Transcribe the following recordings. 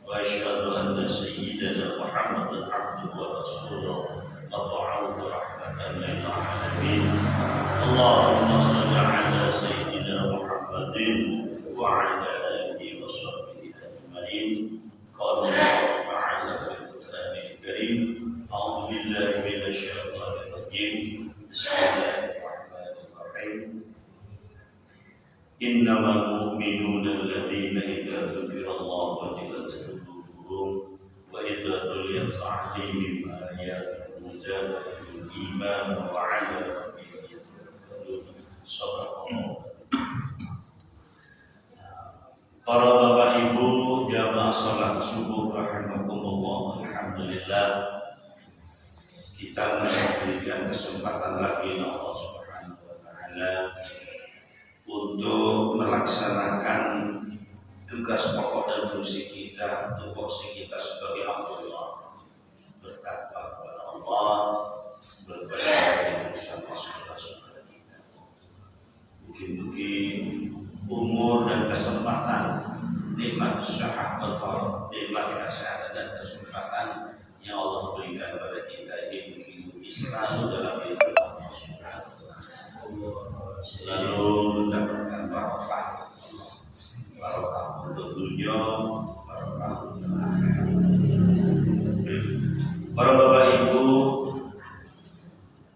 وأشهد أن سيدنا محمدا عبده ورسوله مبعوث رحمة للعالمين اللهم صل على سيدنا محمد وعلى آله وصحبه أجمعين قال الله تعالى في القرآن الكريم أعوذ بالله من الشيطان الرجيم بسم الله الرحمن الرحيم إنما المؤمنون الذين إذا ذكر الله وجلت قلوبهم وإذا تليت عليهم آياته زادتهم إيمانا وعلى ربهم يتوكلون صدق الله. Para bapak ibu jamaah salat subuh rahimakumullah, alhamdulillah kita memberikan kesempatan lagi Allah Subhanahu wa taala untuk melaksanakan tugas pokok dan fungsi kita, tupoksi kita sebagai hamba bertakwa kepada Allah, berbaik sama saudara-saudara kita. Mungkin umur dan kesempatan, nikmat syahadat al-farad, nikmat kesehatan dan kesempatan yang Allah berikan kepada kita ini mungkin selalu dalam hidup Allah Subhanahu wa taala, selalu mendapatkan barokah untuk dunia, barokah untuk akhirat. Para bapak ibu,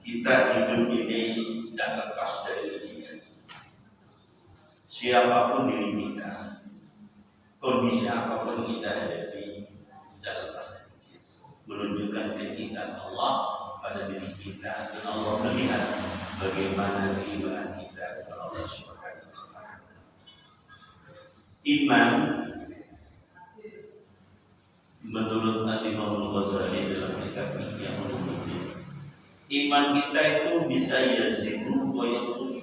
kita hidup ini tidak lepas dari ujian. Siapapun diri kita, kondisi apapun kita hadapi, tidak lepas dari ujian. Menunjukkan kecintaan Allah pada diri kita, dan Allah melihat bagaimana keimanan kita kepada Allah Subhanahu wa taala. Iman menurut Imam Al-Ghazali dalam kitab Ihya Ulumuddin, iman kita itu bisa yazidu wa yanqus.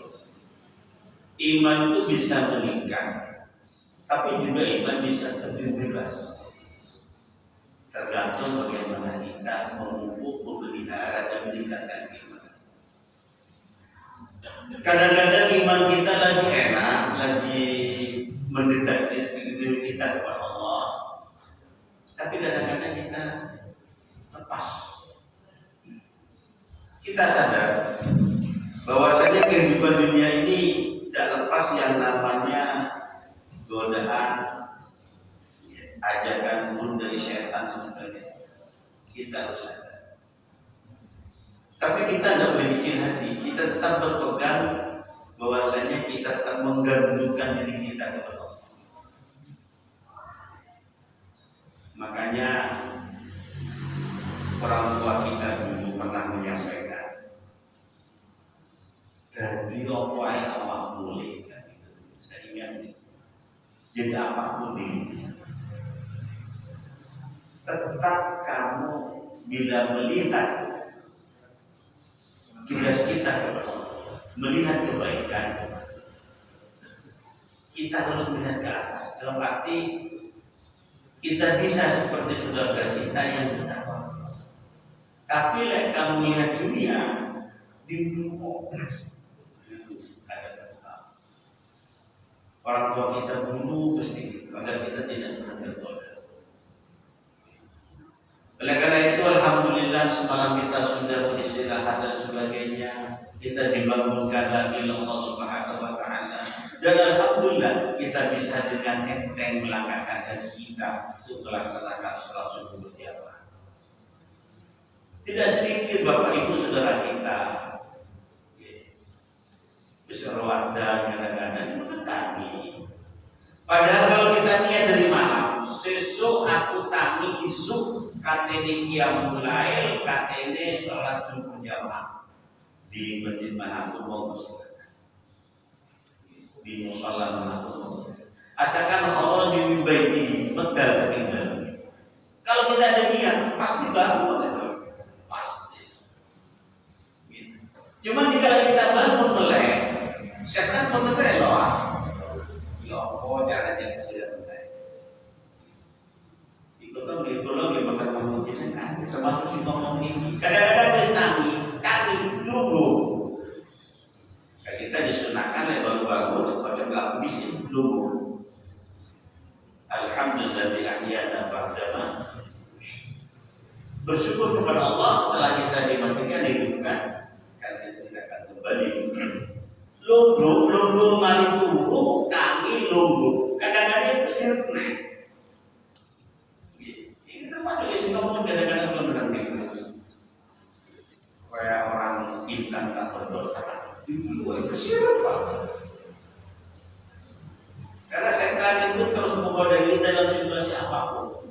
Iman itu bisa meningkat, tapi juga iman bisa terjun bebas. Tergantung bagaimana kita memupuk, memelihara dan meningkatkan iman. Kadang-kadang iman kita lagi enak, lagi mendekatkan diri kita kepada Allah, tapi kadang-kadang kita lepas. Kita sadar bahwasanya kehidupan dunia ini tidak lepas yang namanya godaan, ajakan pun dari syaitan dan sebagainya. Kita harus sadar. Tapi kita tidak boleh bikin hati. Kita tetap berpegang bahwasanya kita tetap menggantungkan diri kita kepada Allah. Makanya orang tua kita dulu pernah menyampaikan, jadi apa yang Allah boleh, saya ingat, jadi apapun ini, tetap kamu bila melihat tugas kita kepada Allah, melihat kebaikan, kita harus melihat ke atas. Dalam arti kita bisa seperti saudara kita yang bertakwa. Tapi kamu melihat dunia di dunia orang tua kita dulu mesti agar kita tidak pernah tergoda. Oleh karena itu alhamdulillah semalam kita sudah beristirahat dan sebagainya, kita dibangunkan lagi oleh Allah Subhanahu wa taala, dan alhamdulillah kita bisa dengan enteng melangkahkan kaki kita untuk melaksanakan salat subuh berjamaah. Tidak sedikit bapak ibu saudara kita berserwada kadang-kadang menentang. Padahal kalau kita niat dari malam, sesuk aku tangi isuk katene qiyamul lail, katene salat subuh jamaah di masjid manapun mau bersolat, di musala manapun. Asalkan Allah di baiti medal saking dalam. Kalau kita ada niat, pasti bangun itu. Pasti. Gitu. Cuman jika kita bangun melek, setan mengerti loh. Ya Allah, caranya kesalahan. Itu tuh di pulau di makan mungkin kan, termasuk si ngomong ini. Kadang-kadang bisa nangis, kaki dulu. Kayak kita disunahkan lebar bangun, baca lagu di sini dulu. Alhamdulillah. alhamdulillah ahyana ba'dama. Bersyukur kepada Allah setelah kita dimatikan dihidupkan, karena kita akan kembali. Logo mali turu kami logo kadang-kadang pesir nek. Ini termasuk isim kamu kadang-kadang belum berhenti. Kayak orang insan tak berdosa. Itu pesir apa? Karena setan itu terus menggoda kita dalam situasi apapun.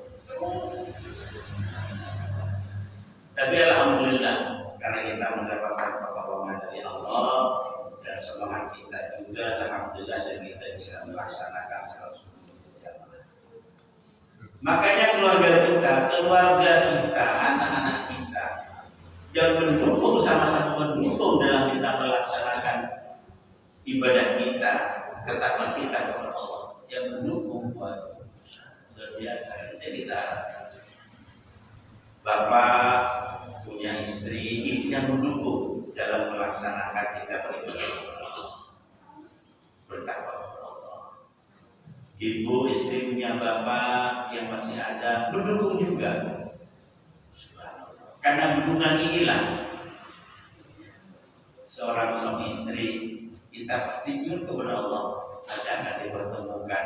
Tapi alhamdulillah karena kita mendapatkan pertolongan dari Allah dan semangat kita juga, alhamdulillah kita bisa melaksanakan salat subuh berjamaah. Makanya keluarga kita, anak-anak kita yang mendukung, sama-sama mendukung dalam kita melaksanakan ibadah kita, ketakwaan kita kepada Allah, yang mendukung luar biasa. Kita bapak punya istri yang mendukung dalam melaksanakan kita beribadah bertakwa kepada Allah. Ibu istri punya bapak yang masih ada mendukung juga. Karena dukungan inilah seorang suami istri kita pasti ingat kepada Allah akan dipertemukan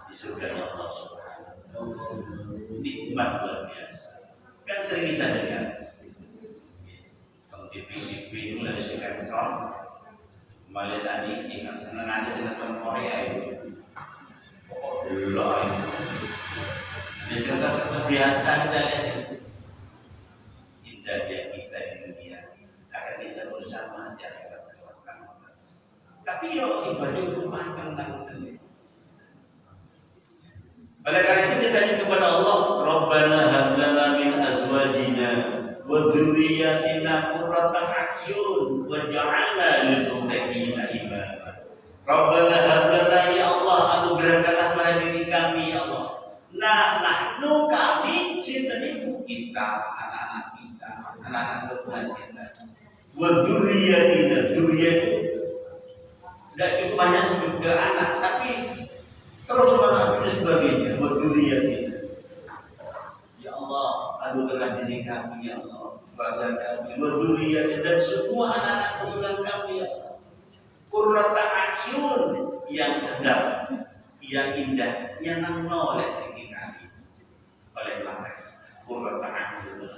di surga Allah Subhanahu. Nikmat luar biasa. Kan sering kita dengar TV itu dari sinetron Malaysia ini kan senang ada sinetron Korea itu belum di sinetron biasa kita lihat indahnya kita di dunia akan kita bersama di akhirat kelak. Tapi yo ibadah itu pandang tanggung. Oleh karena itu kita tanya kepada Allah, Rabbana hab lana min azwajina wa dzurriyyatina qurrata a'yun waj'alna lil muttaqina imama. Rabbana hab lana ya Allah, anugerahkanlah pada diri kami ya Allah. Nahnu kami cinta ibu kita, anak-anak kita, anak-anak keturunan kita. Wa dzurriyyatina, dzurriyyah itu tidak cukup hanya sebagai anak, tapi terus anak dan sebagainya. Wa dzurriyyatina. Ya Allah, anugerah diri kami ya Allah, keluarga kami, wa dzurriyyatina, dan semua anak-anak keturunan kami ya Allah. Qurrata a'yun, yang sedap, yang indah, yang nangno oleh diri kami, oleh mata qurrata a'yun.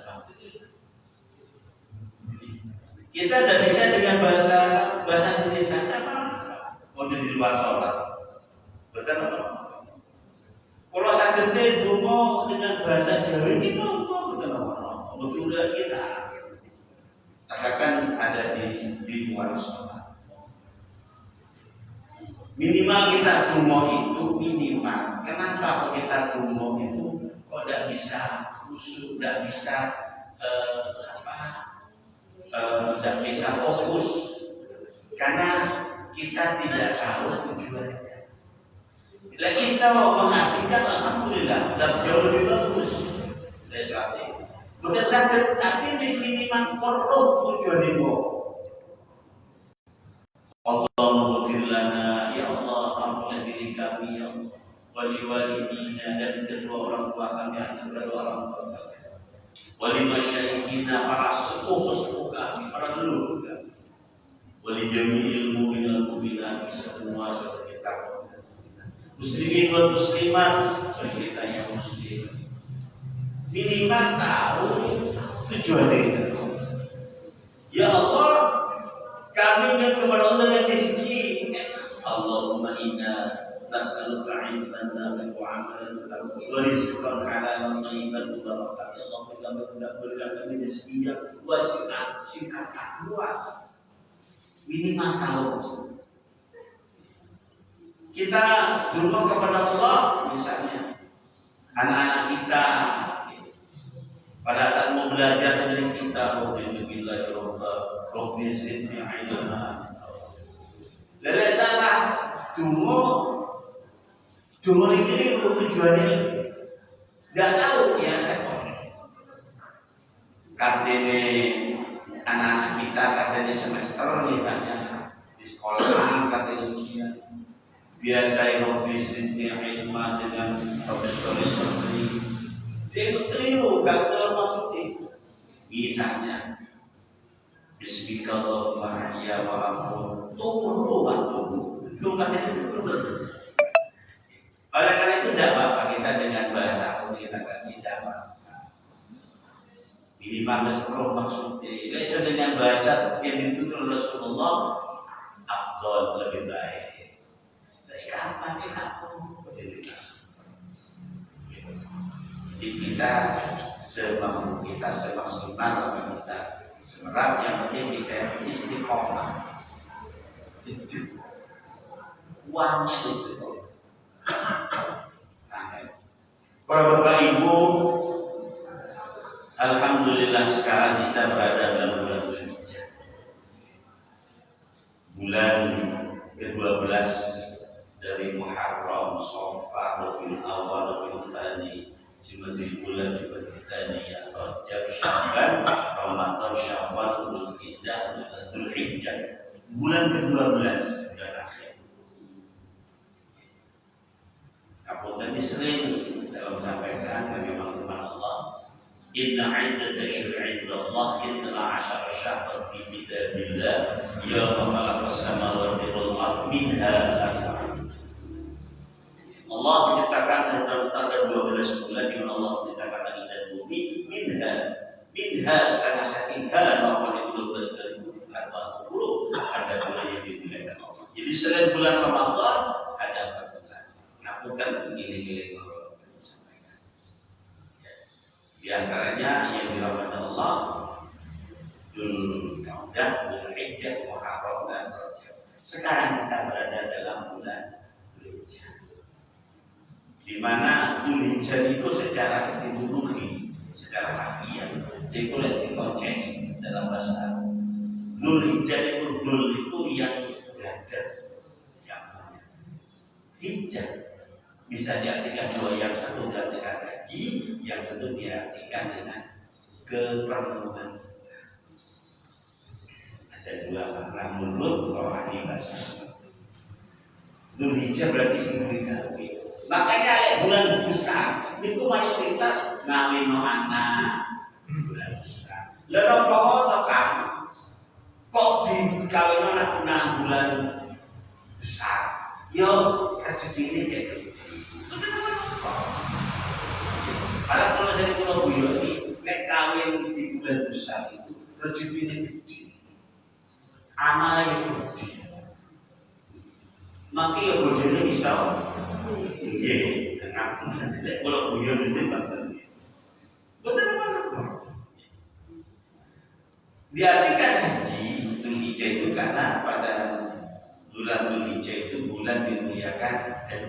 Kita tidak bisa dengan bahasa Indonesia apa? Mau di luar sholat, betul apa? Kalau sakitnya dungo dengan bahasa Jawa ini mau betul apa? Betul kita. Katakan ada di luar sholat. Minimal kita dungo itu minimal. Kenapa kita dungo itu kok tidak bisa khusyuk, tidak bisa tidak bisa fokus? Karena kita tidak tahu tujuannya. Bila Isa mengartikan alhamdulillah dan jauh lebih bagus dari saat ini. Bukan sakit, tapi minimal korup tujuan itu. Allahumma ighfir lana ya Allah, ampunilah diri kami ya Allah, wali walidina, dan kedua orang tua kami, dan kedua orang tua kami, wali masyayikhina, para sesepuh kami, para leluhur kami, wali jami'il mu'minal mu'minat, semua saudara kita muslimin dan muslimat, saudara kita yang muslim. Minimal tahu tujuan kita. Ya Allah, kami yang kepada Allah yang rezeki. Allahumma inna nas'aluka ilman nafi'an wa 'amalan mutaqabbal wa rizqan halalan thayyiban mubarakan. Ya Allah, kita berikan kami rezeki yang wasi'ah, singkat, luas. Minimal tahu. Kita berdoa kepada Allah, misalnya anak-anak kita pada saat mau belajar dari kita, Alhamdulillah, Rabbi zidni ilma. Lalu salah dungo ini tujuannya nggak tahu ya. Katanya anak-anak kita katanya semester misalnya di sekolah katanya ujian. biasa Rabbi zidni ilma dengan Rabbi sholli. Dia itu keliru, gak tahu maksudnya. Misalnya Bismillahirrahmanirrahim ya wa ampun tunggu itu katanya itu turun. Oleh karena itu tidak apa-apa kita dengan bahasa aku kita tidak apa-apa. Ini makna maksudnya. Ini dengan bahasa yang ditutur Rasulullah afdal lebih baik. Dari kapan dia kamu? Jadi kita semampu kita semaksimal kita semerap yang penting kita istiqomah. Jujur. Uangnya istiqomah. Para bapak ibu, alhamdulillah sekarang kita berada dalam bulan Dzulhijjah. Bulan ke-12 dari Muharram, Shawwal, Rabiul Awwal, Rabiul Tsani, Jumadil Ula, Jumadil Tsaniyah, Rajab, Sya'ban, Ramadan, Syawal, Dzulhijjah, Dzulhijjah. Bulan ke-12 bulan akhir. Aku tadi sering dalam sampaikan bagaimana firman Allah, Inna 'iddatash syuhuri 'indallahi 12 syahran fi kitabillah yawma khalaqas samawati wal arda minha arba'atun. Allah menciptakan tanda 12 bulan di mana Allah menciptakan langit dan bumi minha setengah sakinha maka 12 dari 40 ada bulan yang dimuliakan Allah. Jadi selain bulan Ramadan ada 4 bulan. Bukan nilai-nilai Allah sampaikan. Di antaranya yang dirahmati Allah Dzulqa'dah, Dzulhijjah, Muharram dan Rajab. Sekarang kita berada dalam bulan Dzulhijjah. Di mana Dzulhijjah itu secara etimologi, secara harfiah itu lebih konsen dalam bahasa Arab. Dzulhijjah itu dzul itu yang gajah, yang hijjah. Bisa diartikan dua, yang satu diartikan gaji, yang satu diartikan dengan keperluan. Ada dua makna menurut rohani bahasa. Dzulhijjah berarti simbolikal. Makanya bulan besar itu mayoritas ngawin anak bulan besar. Lalu kok kan? Kok dikawin anak bulan besar? Yo rezeki ini dia kecil. Padahal kalau dari Pulau Buyo ini nek kawin di bulan besar itu rezeki ini kecil. Amalnya itu kecil. Maka ya bojone bisa nggih dengan nek Pulau Buyo mesti banten. Betul betul. Diartikan haji Dzulhijjah itu karena pada bulan Dzulhijjah itu bulan dimuliakan dan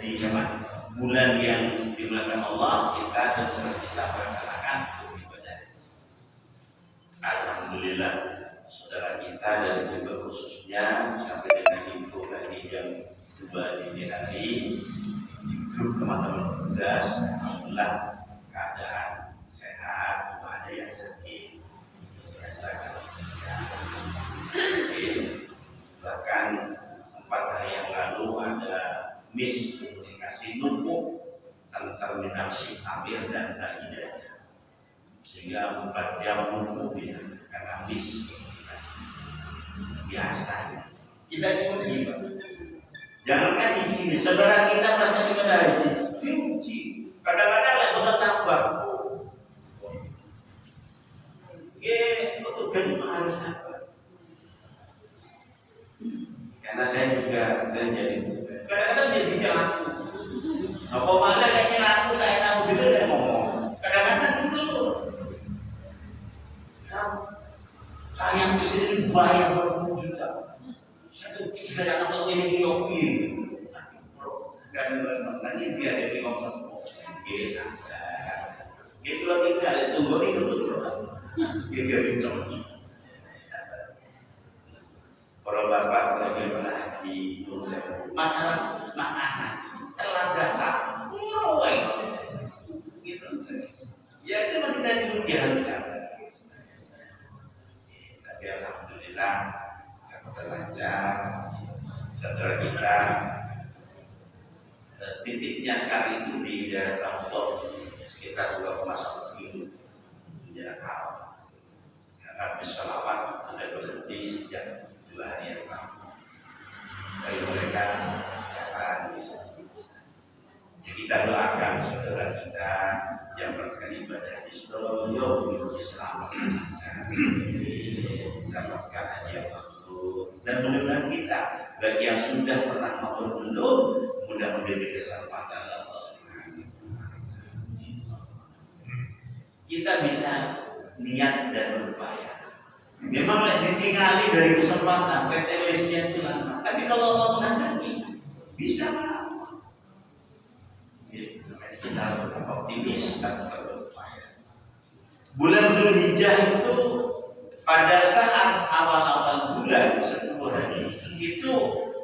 bulan yang dimuliakan Allah kita dan sudah kita melaksanakan ibadah. Alhamdulillah saudara kita dan juga khususnya sampai dengan info tadi jam 2 dini hari di grup teman-teman tugas, alhamdulillah keadaan sehat, cuma ada yang sakit biasa kalau bahkan 4 hari yang lalu ada miskomunikasi numpuk terminal Syekh Amir dan Hidayah, sehingga 4 jam numpuk ya, karena miskomunikasi biasa. Kita diuji, jangankan di sini, saudara kita masih di haji diuji, kadang-kadang bukan sabar. Betul kan harus sabar. Karena saya jadi kadang-kadang jadi celaku. Apa malah kayak celaku saya tahu gitu dan ngomong. Kadang-kadang gitu. Saya di sini bayar berpuluh juta. Saya tidak anak ini yogi. Dan nanti dia ada di ngomong. Iya sadar. Itu lagi kali tunggu ini dulu. Dia bincang. Para bapak bagaimana haji masalah makanan telah datang gitu. Ya itu kita dulu harus sabar. Tapi alhamdulillah kita lancar. Saudara kita titiknya sekarang itu di daerah Ramadan sekitar 2,1 kilo di daerah Arafah. Habis sholawat sudah berhenti sejak 2 hari yang lalu. Dari mereka jalan bisa. Ya, kita doakan saudara kita yang melaksanakan ibadah haji seluruh Islam mendapatkan haji yang mabrur, dan mudah-mudahan kita bagi yang sudah pernah maupun belum mudah memberi kesempatan Allah Subhanahu wa Ta'ala. Kita bisa niat dan berupaya. Memang ditinggali dari kesempatan, PT listnya itu lama. Tapi kalau Allah menghendaki, bisa. Kita harus tetap optimis dan berupaya. Bulan Zulhijjah itu pada saat awal-awal bulan 10 hari itu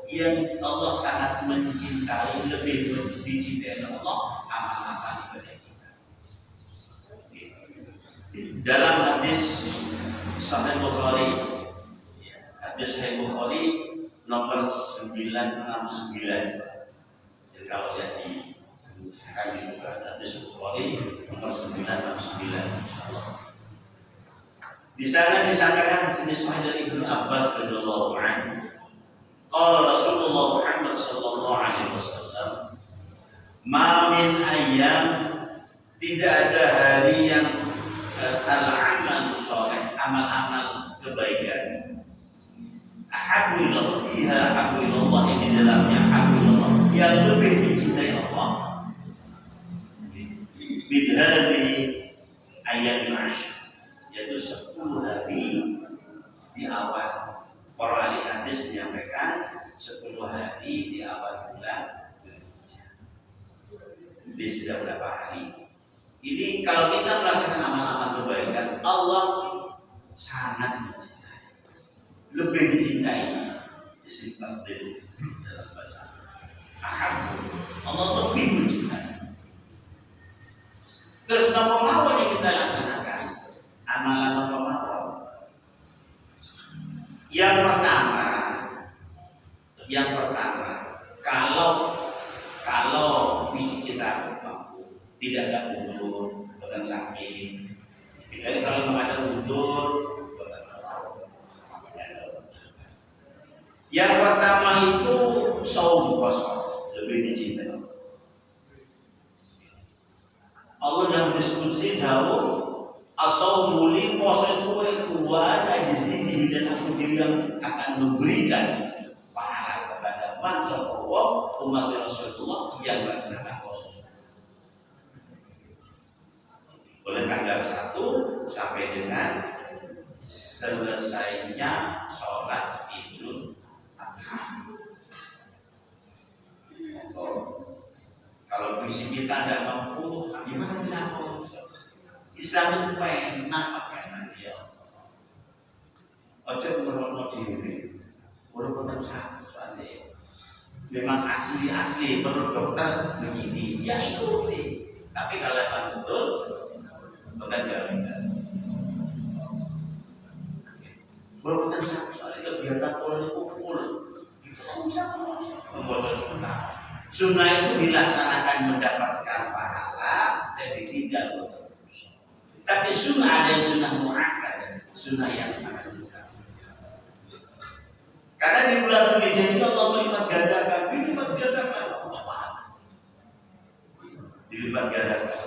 yang Allah sangat mencintai, lebih dicintai Allah amal-amal ibadah kita. Dalam hadis Sahih Bukhari, hadis Sahih Bukhari nomor 969. Jadi kalau lihat di kami buka hadis Bukhari nomor 969, insyaallah. Di sana disampaikan di sini Sahih dari Ibnu Abbas radhiyallahu anhu. Qala Rasulullah Muhammad sallallahu alaihi wasallam, "Ma min ayyam, tidak ada hari yang al-amal saleh, amal-amal kebaikan. Ahabbu ilallah fiha, ahabbu ilallah, yang di dalamnya ahabbu ilallah, yang lebih dicintai Allah. Min hadhihi ayyamil ashr, yaitu 10 hari di awal. Para ahli hadis menyampaikan 10 hari di awal bulan Zulhijjah. Jadi sudah berapa hari? Ini kalau kita melaksanakan amal-amal kebaikan, Allah sangat mencintai, lebih dicintai. Istighfar dalam bahasa Arab, Allah lebih mencintai. Terus apa yang kita laksanakan? Amalan apa? Yang pertama, kalau fisik kita mampu, tidak ada mundur, bukan sakit. Jadi kalau nggak ada mundur, bukan apa. Yang pertama itu saum puasa, lebih dicintai. Allah dalam diskusi jauh, asal li puasa itu ada di sini, dan aku yang akan memberikan pahala kepada manusia umat Rasulullah yang melaksanakan puasa. Oleh tanggal 1 sampai dengan selesainya sholat Idul Adha. Kalau visi kita tidak mampu, gimana bisa puasa? Islam itu enak pakai dia. Ojo menurut diri, merupakan satu soalnya. Memang asli menurut dokter begini, ya ikuti. Tapi kalau memang betul, bukan jaminan. Merupakan satu soalnya kegiatan pola full. Itu bisa membuat sunnah. Sunnah itu dilaksanakan mendapatkan pahala dan ditinggal. Tapi sunnah ada yang sunnah muakkad, sunnah yang sangat mudah. Karena di bulan Zulhijjah itu Allah melipat gandakan, dilipat gandakan.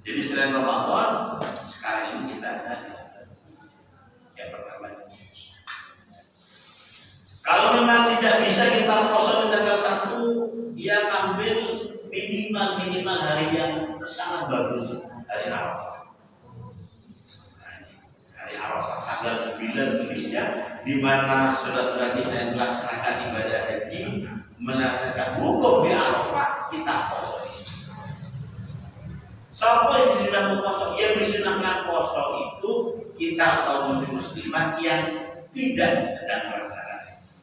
Jadi selain Ramadan, sekarang ini kita ada yang pertama. Kalau memang tidak bisa kita puasa di tanggal 1, dia ambil minimal hari yang sangat bagus. Hari Arafah. Hari Arafah tanggal 9 Zulhijjah, di mana saudara-saudara kita yang melaksanakan ibadah haji melaksanakan wukuf di Arafah, kita poso di sini. Sampai sudah poso, yang disunahkan poso itu kita kaum muslimat yang tidak sedang melaksanakan haji.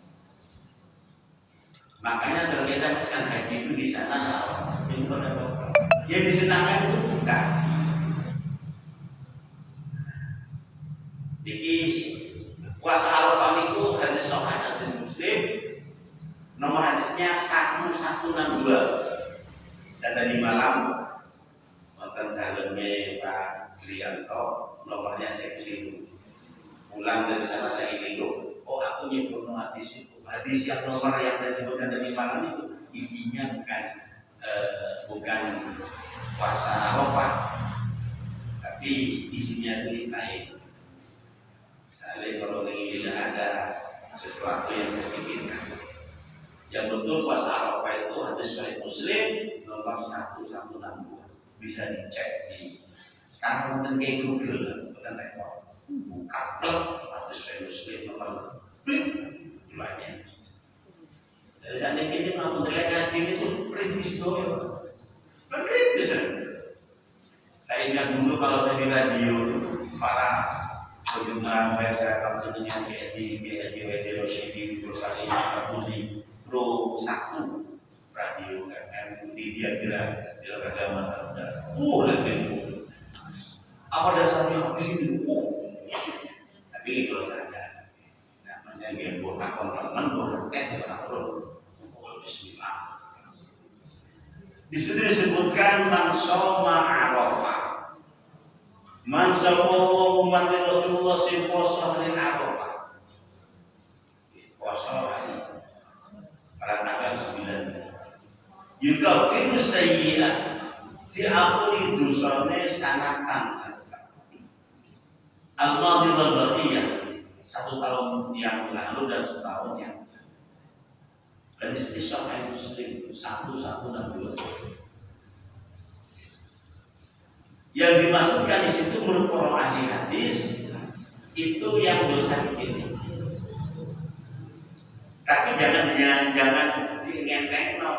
Makanya saudara kita melaksanakan haji itu di sana Arafah. Yang disunahkan itu bukan. Jadi puasa Arafah itu hadis sahih hadis Muslim Nomor hadisnya 1162. Dan tadi malam nonton dalamnya Pak Trianto, nomornya saya keliru. Pulang dari sana saya keliru. Oh, aku nyebut hadis itu. Hadis yang nomor yang saya sebutkan tadi malam itu isinya bukan puasa Arafah, tapi isinya itu lain. Saya kalau ini tidak ada sesuatu yang saya pikirkan. Yang betul puasa Arafah itu hadis Sahih Muslim nomor 1162. Bisa dicek di sekarang mungkin kayak Google, bukan rekor. Buka hadis Sahih Muslim nomor banyak. Jadi saat ini mau terlihat ngaji itu kritis doang. Kan kritis kan? Saya ingat dulu kalau saya di radio para pendengar baik saya kampanye kayak di Rosyidi, di Rosyidi, di Pro 1 radio kan dia kira agama lagi apa dasarnya aku sini tapi kalau saya namanya dia buat teman-teman tes Bismillah. Di situ disebutkan man shoma Arafah, man shoma umat Rasulullah si puasa hari Arafah, puasa hari pada tanggal 9. Yukafiru sayyi'ah, diampuni dosanya sanatan. Al-Fadil wal-Baqiyah, 1 tahun yang lalu dan setahun yang lalu. Dan di Sahih Muslim 1162. Yang dimaksudkan di situ menurut para ahli hadis itu yang dosa kecil. Tapi jangan diingat-ingat no.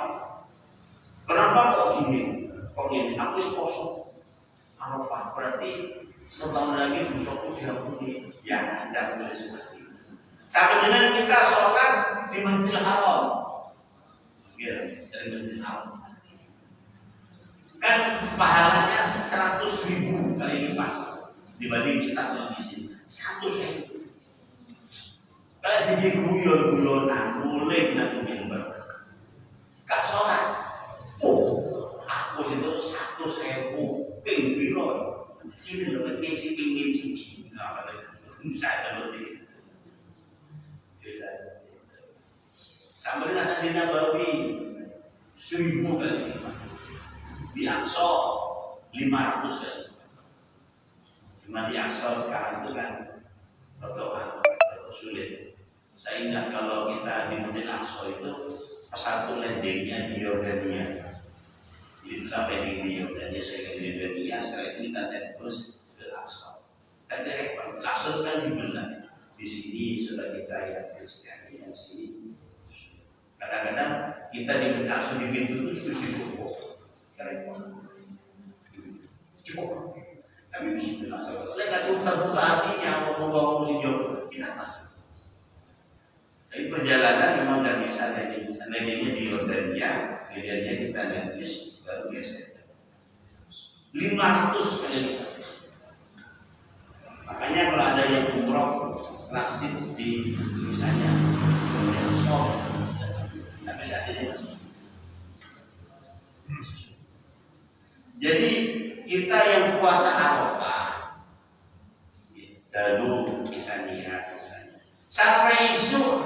Kenapa kok gini? Kok gini? Aku poso Arafah berarti setahun lagi dosaku diampuni. Ya, tidak boleh seperti itu. Sampai dengan kita sholat di Masjidil Haram. Ya, dari Masjidil Haram. Kan pahalanya 100.000 kali lipat dibanding kita sholat di sini. 100.000. Kalau jadi guyon-guyonan boleh nanti member. Kak sholat, aku itu 100.000 piro. Ini lebih pingin sih, nggak bisa seperti itu. Sampai dengan Sayyidina Babi 1000 kali di Aqsa 500 kali. Cuma di Aqsa sekarang itu kan atau sulit. Saya ingat kalau kita di Masjid Aqsa itu satu landingnya di Yordania. Jadi sampai di Yordania saya ke Yordania, setelah itu kita terus ke Aqsa. Dan dari Aqsa kan dibelah. Di sini sudah kita yang Kristen, yang sini. Kadang-kadang kita di Masjid Aqsa di pintu itu terus dibuka. Cukup. Tapi bismillah. Kalau nggak terbuka hatinya mau ngomong si Jokowi, kita masuk. Tapi perjalanan memang nggak bisa dari landingnya di Yordania, kemudiannya kita landing baru biasa 500 kali lipat. Makanya kalau ada yang umroh nasib di misalnya Sok, nggak bisa jadi. Jadi kita yang puasa Arafah, dulu kita niat misalnya sampai isu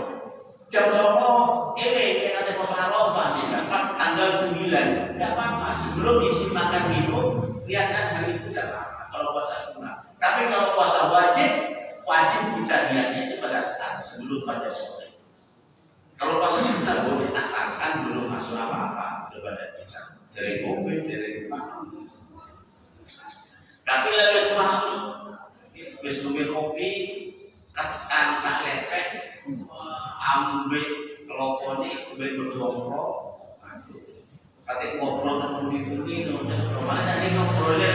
jam 10 ini kita puasa Arafah nih, pas tanggal 9, nggak apa-apa. Sebelum isi makan minum, lihatkan hari itu tidak apa-apa. Kalau puasa sunnah, tapi kalau puasa wajib kita niatnya itu pada saat sebelum fajar sore. Kalau puasa sunnah boleh asalkan belum masuk apa-apa kepada kita. Dari kopi, dari makan. Tapi lagi semalam, bis nunggu kopi, ketan sak lepek, ambil keloponi, ambil berdoa, kata ngobrol dengan budi, masa ini ngobrolnya,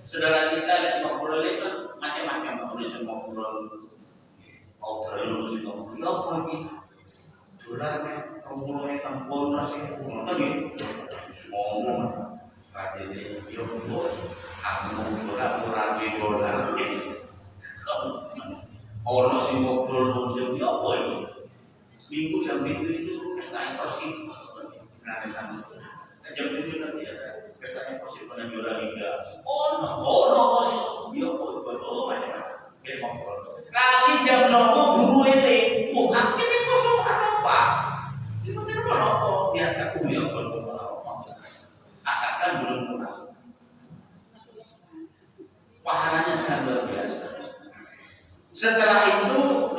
saudara kita lihat ngobrolnya kan macam-macam, bisa ngobrol, mau terlalu ngobrol lagi, dolar kan, ngobrolnya kan bonus yang ngomong ngomong katanya yo bos aku ngobrol di dolar ono sing ngobrol musim apa ini minggu jam itu pestanya Persib. Nah, jam itu nanti ada pestanya Persib pada juara liga. Oh, sih, dia macam-macam. Lagi jam 9 guru ini, bukan kita kosong apa? Kita tidak mau biar tak kuliah kalau asalkan belum masuk. Pahalanya sangat luar biasa. Setelah itu,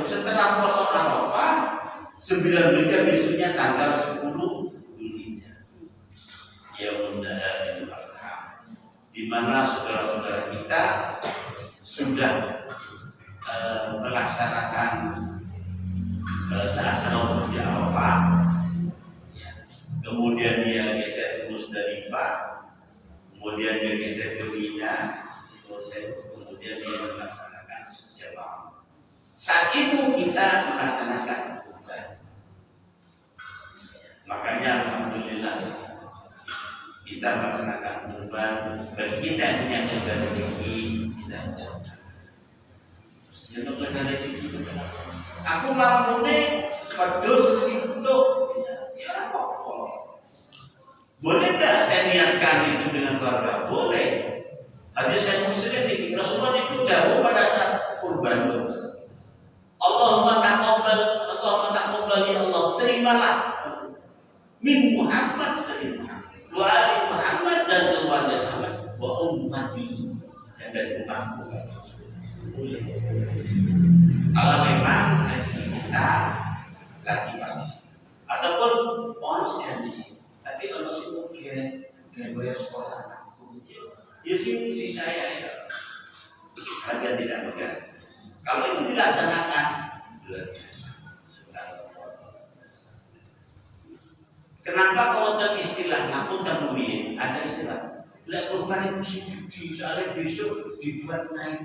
setelah kosong Arafah, 9 besoknya tanggal 10 Zulhijjah. Ya mudah-mudahan di mana saudara-saudara kita sudah melaksanakan saat di Arafah, ya. Kemudian dia geser ke Musdalifah, kemudian dia geser ke Mina, kemudian dia melaksanakan jamaah. Saat itu kita melaksanakan kurban. Makanya alhamdulillah kita melaksanakan kurban. Bagi kita yang punya negara rezeki, kita yang negara rezeki itu aku mamune pedus itu ya apa? Boleh tak saya niatkan itu dengan keluarga? Boleh. Hadis saya Muslim di Rasulullah itu jauh pada saat kurban. Allahumma taqabbal ya Allah, terimalah min Muhammad dari Muhammad, wa ali Muhammad dan keluarga Muhammad, wa ummati dan dari umatku. Kalau memang rezeki kita lagi pasti, ataupun orang janji, tapi kalau si mungkin dia bayar sekolah anakku, ya si saya ya, harga tidak benar. Kalau itu dilaksanakan, luar biasa. Kenapa kalau istilah ngapun tanwin ada istilah? Lek kurban itu suci, soalnya besok dibuat naik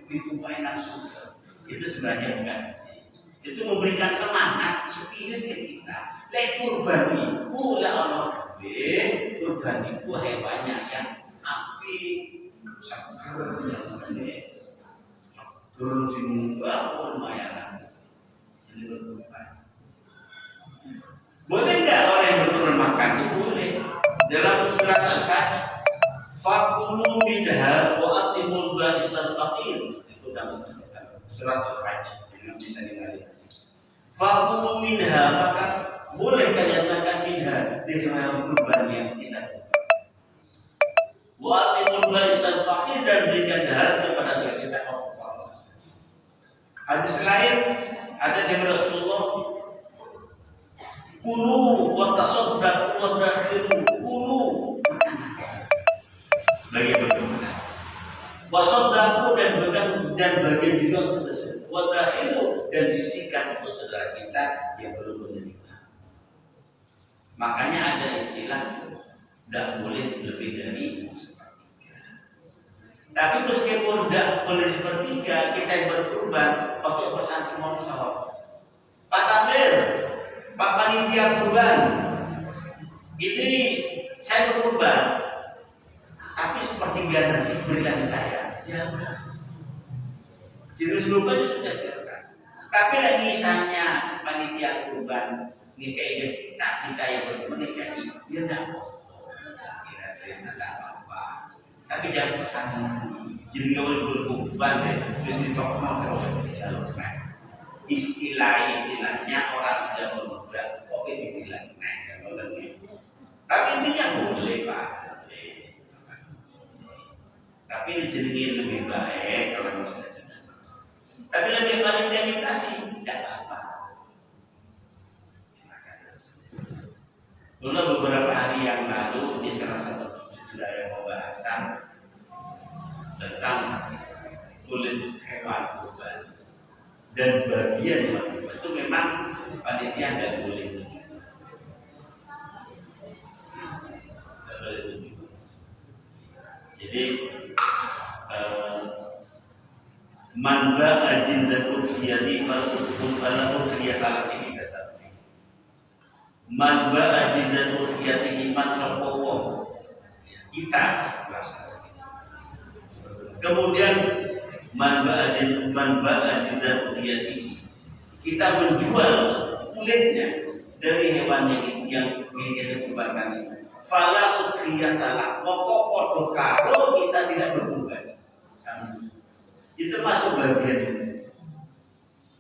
ditumpahin langsung. Itu sebenarnya bukan. Itu memberikan semangat spirit ke kita. Lek kurban itu lah Allah kurban itu hewannya yang api seger yang terus ini lumayan. Jadi berkurban. Boleh nggak orang yang berturun makan itu boleh? Dalam surat Al-Hajj, fakulu minha wa atimul barisal faqir. Itu dalam surat Al-Hajj yang bisa dilihat. Fakulu minha, maka boleh kalian makan minha dari hewan kurban yang tidak. Wa atimul barisal faqir, dan berikan dahar kepada kita Allah. Hadis lain ada dari Rasulullah, kulu wa tasaddaqu wa dakhiru, kulu bagi bagaimana wasaddaqu dan bagian juga untuk tersebut, wa dakhiru dan sisihkan untuk saudara kita yang belum menerima. Makanya ada istilah tidak boleh lebih dari sepertiga. Tapi meskipun tidak boleh sepertiga, kita yang berkurban pakai pesan semua sahur. Pak Tabir, Pak Panitia kurban, ini saya berkurban, tapi sepertiga nanti berikan saya. Ya, jenis kurban sudah dilakukan. Tapi lagi misalnya panitia kurban nikahin kita yang berkurban nikahin, dia tidak apa-apa. Tapi jangan pesan, jadi kalau berkurban, terus ditokong terus dijalurkan. Istilahnya orang sudah memudah, oke dibilang naik, tapi intinya boleh Pak, tapi dijenengin lebih baik kalau misalnya sudah. Tapi lebih baik yang dikasih tidak apa-apa. Dulu beberapa hari yang lalu di salah satu masjid ada pembahasan tentang kulit hewan kurban. Dan bagian itu memang panitia tidak boleh. Jadi man ba'a jildatul khiyati fal-ufun ala ini kasar. Man ba'a jildatul khiyati iman sopowo kita kemudian man ba'a jildatul khiyati kita menjual kulitnya dari hewan yang kita kurbankan itu. Fala udhiyatalah, pokok podo karo kita tidak berkurban. Itu masuk bagian ini.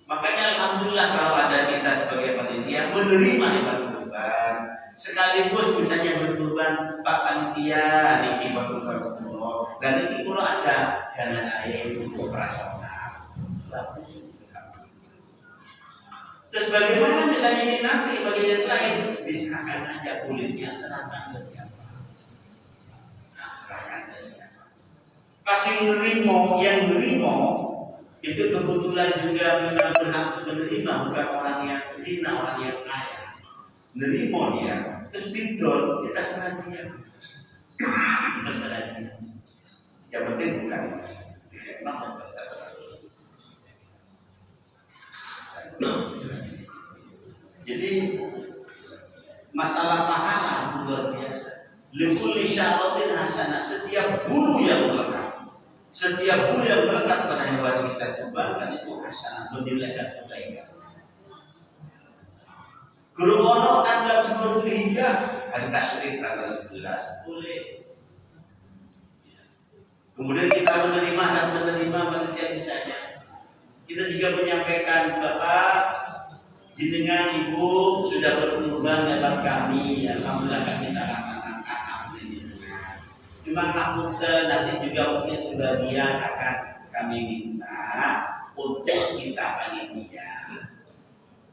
Makanya alhamdulillah kalau ada kita sebagai panitia menerima hewan kurban, sekaligus misalnya berkurban Pak Panitia ini berkurban kulo, dan ini kulo ada dana air untuk operasional. Bagus. Terus bagaimana misalnya ini nanti bagi yang lain, misalkan aja kulitnya serahkan ke siapa? Nah, serahkan ke siapa? Kasih yang nerimo itu kebetulan juga memang berhak menerima, bukan orang yang hina, orang yang kaya. Nerimo dia, terus bidol kita serah dia. Terserah dia. Yang penting bukan dikena. Jadi masalah pahala luar biasa. Likulli syaratin hasanah, setiap bulu yang melekat, setiap bulu yang melekat pada hewan kita kurbankan itu hasanah, bernilai kebaikan. Geromono tanggal 10 Dzulhijjah, hari tasyrik tanggal 11 boleh. Kemudian kita menerima panitia misalnya. Kita juga menyampaikan, Bapak, jenengan Ibu sudah berkurban dalam kami, alhamdulillah kami kita laksanakan alhamdulillah. Cuma hapunten nanti juga mungkin sebagian akan kami minta untuk kita panitia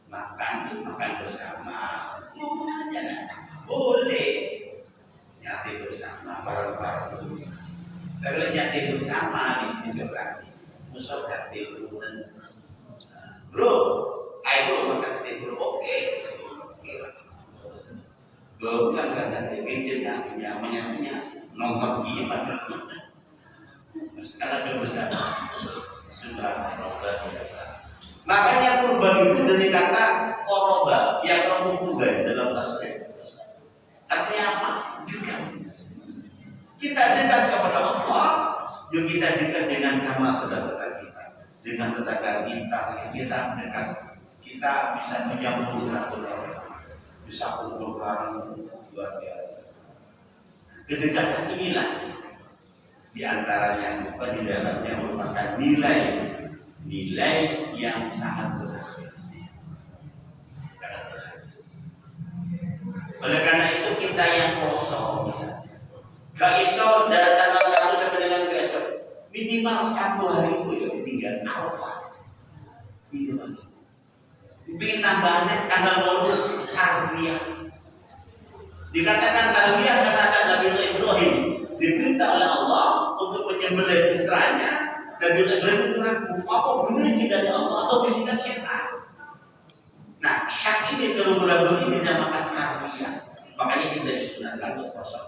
makan bersama. Ngomong aja kan, boleh nyati bersama bareng-bareng. Kalau nyati bersama di sini juga musuh hati bro, ayo makan hati bro, oke. Bro kan hati kecil punya nonton dia pada karena bersama sudah luar biasa. Makanya kurban itu dari kata koroba, yang kamu kurban dalam tasbih. Artinya apa? Juga kita dekat kepada Allah, yuk kita dekat dengan sama saudara kita, dengan tetangga kita mendekat, kita bisa menyambung silaturahmi, bisa kumpul bareng, luar biasa. Kedekatan inilah diantaranya bukan di dalamnya merupakan nilai yang sangat berharga. Oleh karena itu kita yang kosong misalnya, gak iso dari tanggal 1 sampai dengan besok, minimal 1 hari itu ya tinggal Arafah. Minimal. Ingin tambahannya tanggal 8 tarbiyah. Dikatakan tarbiyah karena Nabi Ibrahim diperintah oleh Allah untuk menyembelih putranya. Nabi Ibrahim itu ragu, apa benar dari Allah atau bisikan syaitan? Nah, syak ini kalau berlaku ini dinamakan tarbiyah. Makanya kita disunahkan untuk kosong.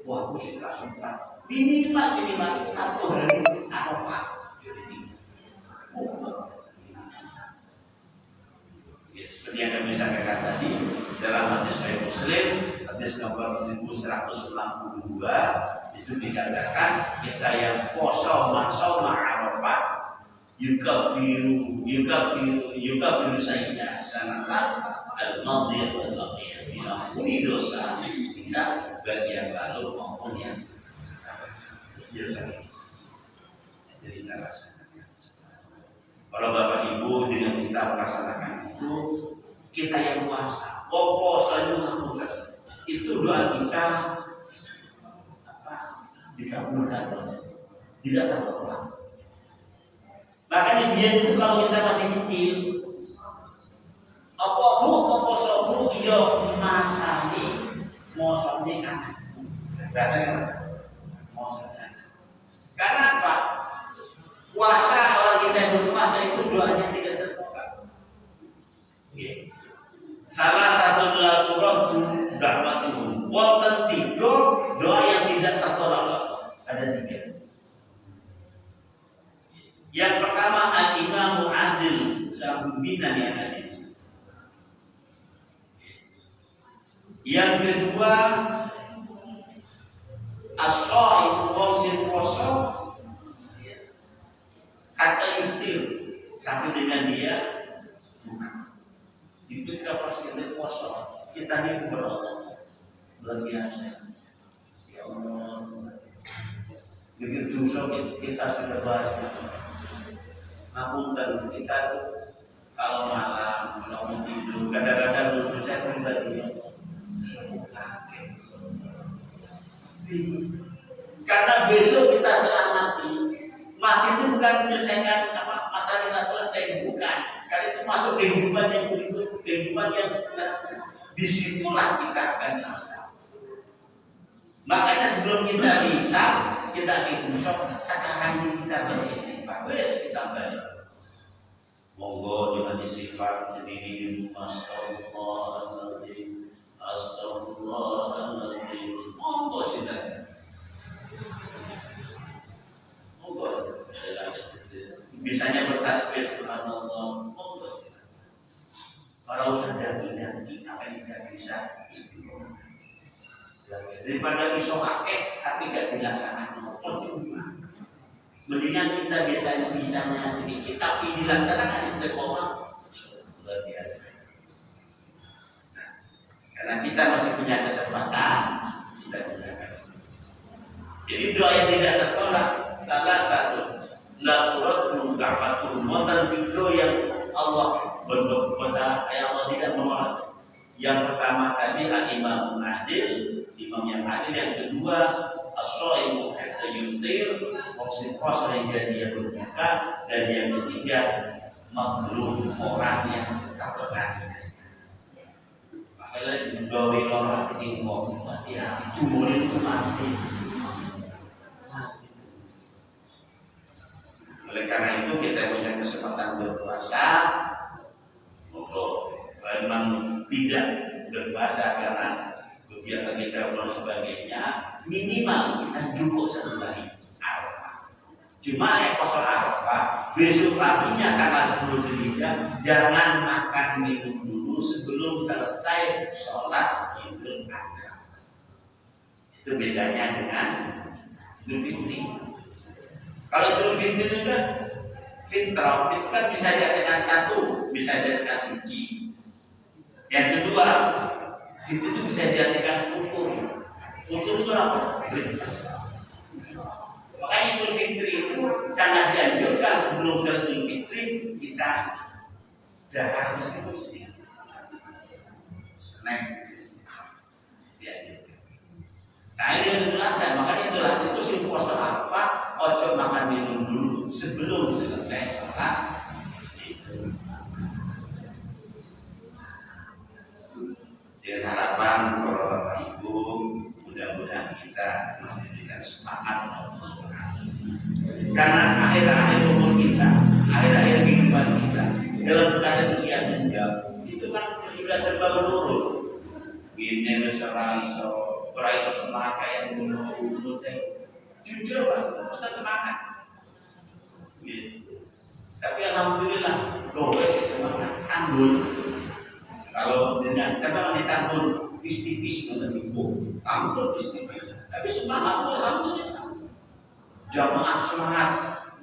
Wah, aku sih gak sempat. Minimal 1 hari Arafah. Ya, seperti yang kami sampaikan tadi dalam hadis Sahih Muslim, hadis nomor 1162 itu dikatakan kita yang puasa mansau Arafah yukafiru sayyidah sanatan al-madiyah wal-baqiyah. Diampuni dosa kita baik yang lalu maupun yang dosa ini. Jadi kita laksanakan. Kalau Bapak Ibu dengan kita melaksanakan itu, kita yang puasa, puasa itu mengampuni. Itu doa kita dikabulkan, tidak tertolak. Bahkan di biar itu kalau kita masih kecil, apa sobu iya masani mosone anakku. Karena apa? Puasa orang kita yang berpuasa itu doanya tidak tertolak. Salah satu lagu Rabbu da'watuhum. Wonten 3 doa yang tidak tertolak. Ada 3. Yang pertama al-imamu adil, seorang pimpinan yang adil. Yang kedua as-shaim, wong sing poso kata iftir sampai dengan dia buka. Itu kita pas kita puasa, kita ini luar biasa. Ya Allah, begitu dosa kita sudah banyak. Ngapunten kita tuh kalau malam kalau mau tidur kadang-kadang dulu saya pribadi suruh kaget. Karena besok kita setelah mati itu bukan menyelesaikan apa masalah kita selesai, bukan. Karena itu masuk kehidupan yang berikut, kehidupan yang sebenarnya. Disitulah kita akan bisa. Makanya sebelum kita bisa, kita diusap. Sekarang kita beristighfar, kita balik. Monggo dengan istighfar sendiri di rumah. Astagfirullahaladzim, astagfirullahaladzim. Monggo sudah. Monggo. Bisanya bertasbih subhanallah. Monggo sudah. Kalau sudah nanti apa yang tidak bisa istiqomah. Daripada iso akeh tapi tidak dilaksanakan, percuma. Mendingan kita bisanya sedikit tapi dilaksanakan istiqomah, luar biasa. Nah, karena kita masih punya kesempatan, kita gunakan. Jadi doa yang tidak tertolak, salah satu lakukan da'watul mu'min itu yang Allah berkata yang Allah tidak menolak. Yang pertama tadi al-imam adil, imam yang adil. Yang kedua as-shaimu hatta yuftir, maksud puasa yang jadi berbuka. Dan yang ketiga makhluk orang yang tak berani. Makanya gawe orang tinggal mati, tumbuh itu mati. Oleh karena itu kita punya kesempatan berpuasa. Untuk memang tidak berpuasa karena kegiatan kita dan sebagainya, minimal kita cukup satu hari Arafah. Cuma yang kosong Arafah, besok paginya tanggal 10 Dzulhijjah jangan makan minum dulu sebelum selesai sholat Idul Adha. Itu bedanya dengan Idul Fitri. Kalau Idul Fitri juga fitrah, itu kan bisa dijadikan satu, bisa dijadikan suci. Yang kedua, itu bisa dijadikan futur. Futur itu apa? Breakfast. Makanya Idul Fitri itu sangat dianjurkan sebelum sholat Idul Fitri kita jangan sedikit snack. Nah ini yang dilakukan, makanya itulah itu sih puasa Arafah, ojo makan minum dulu sebelum selesai sholat. Dengan harapan para bapak ibu, mudah-mudahan kita masih diberikan semangat Allah Subhanahu. Karena akhir-akhir umur kita, akhir-akhir kehidupan kita dalam keadaan usia senja, itu kan sudah serba menurun. Ini beraiso semangat yang menurut saya. Jujur Pak, tetap semangat. Gitu. Tapi alhamdulillah, gue sih semangat ambul. Kalau dengan siapa yang ditambul tipis-tipis dengan ibu, tambul tipis-tipis. Tapi semangat, alhamdulillah. Jamaah semangat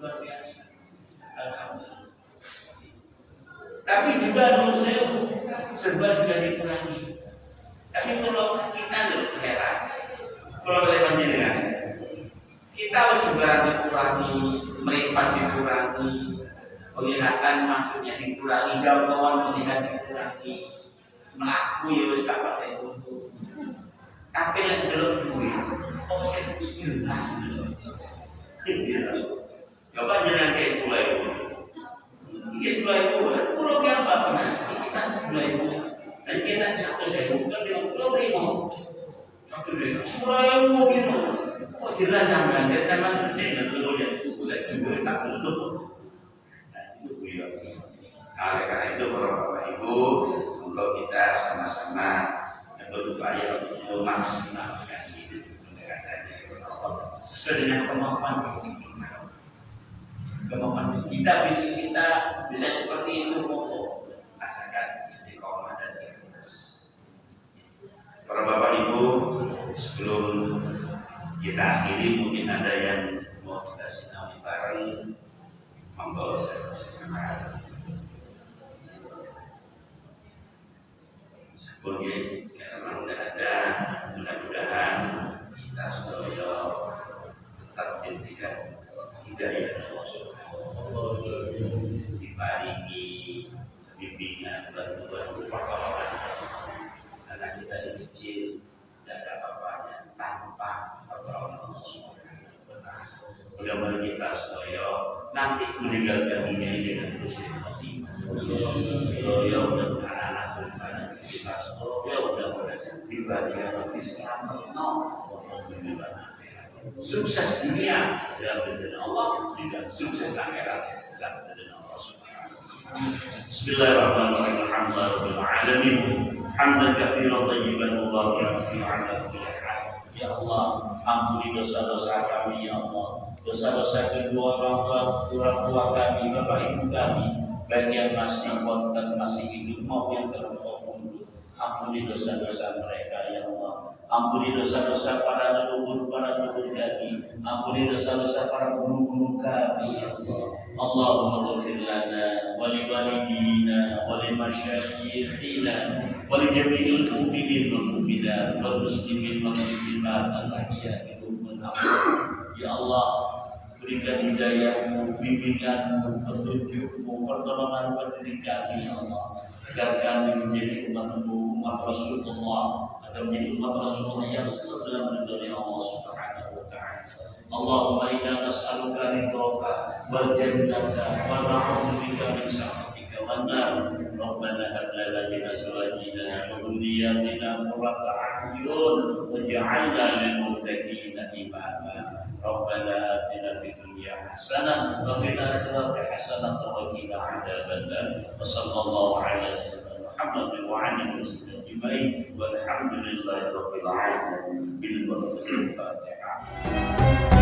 luar biasa. Alhamdulillah. Tapi juga menurut saya serba sudah dikurangi. Tapi kalau kita heran, kalau lewat dengan kita harus segera dikurangi, meripat dikurangi, penglihatan maksudnya dikurangi, jangkauan melihat dikurangi, melaku ya harus gak pakai untuk. Tapi yang belum duit, konsep itu jelas belum. Coba jangan kayak 10.000. Ini 10.000, pulau ke apa pernah? Kita 10.000. Dan kita 100.000, kan 50.000. 100.000 gimana? Oh jelas sama, dan sama saya dulu ya, boleh juga tak dulu. Nah itu beliau. Oleh karena itu para bapak ibu, untuk kita sama-sama berupaya untuk memaksimalkan hidup pendekatannya sesuai dengan kemampuan fisik kita. Kemampuan kita, fisik kita bisa seperti itu, monggo asalkan istiqomah dan ikhlas. Para bapak ibu, sebelum kita akhiri mungkin ada yang mau kita sinami bareng, monggo saya persilakan. Oke, karena udah ada, mudah-mudahan kita sedoyo tetap diberikan hidayah Allah Subhanahu wa Ta'ala, diparingi bimbingan bantuan pertolongan, karena kita di kecil tidak ada apa-apanya tanpa pertolongan Allah Subhanahu wa Ta'ala. Mudah-mudahan kita sedoyo nanti meninggalkan dunia ini dengan husnul khotimah. Sedoyo dan anak-anak kita sedoyo mudah-mudahan di bagian Islam sukses dunia dalam rencana Allah dan sukses akhirat dalam rencana Allah Subhanahu wa Ta'ala. Bismillahirrahmanirrahim. Alhamdulillahirabbil alamin. Hamdan katsiran thayyiban mubarakan fihi 'ala kulli hal. Ya Allah, ampuni dosa-dosa kami ya Allah. Dosa-dosa kedua orang tua kami, bapak ibu kami, baik yang masih konten masih hidup maupun yang terlampau mundur. Ampuni dosa-dosa mereka ya Allah. Ampuni dosa-dosa para leluhur kami. Ampuni dosa-dosa para guru-guru kami ya Allah. Allahumma ghfir lana wa li walidina wa li masyayikhina wa li jami'il mu'minin wal mu'minat wal muslimin wal muslimat al-ahya'i minhum wal amwat. Ya Allah, berikan hidayahmu, bimbinganmu, petunjukmu, pertolongan bagi kami ya Allah, agar kami menjadi umatmu, umat Rasulullah, agar menjadi umat Rasulullah yang selalu dalam ridha Allah Subhanahu wa Ta'ala. Allahumma inna nas'aluka ridhaka wal jannata wa na'udzubika min sakhatika wan nar. Rabbana hab lana min azwajina wa dhurriyyatina qurrata a'yun waj'alna lil muttaqina imama. Rabbana atina fid dunya hasanah wa fil akhirati hasanah wa qina adzabannar. Wa sallallahu ala sayyidina Muhammad wa ala alihi wasallam. Walhamdulillahi rabbil alamin. Bil Fatihah.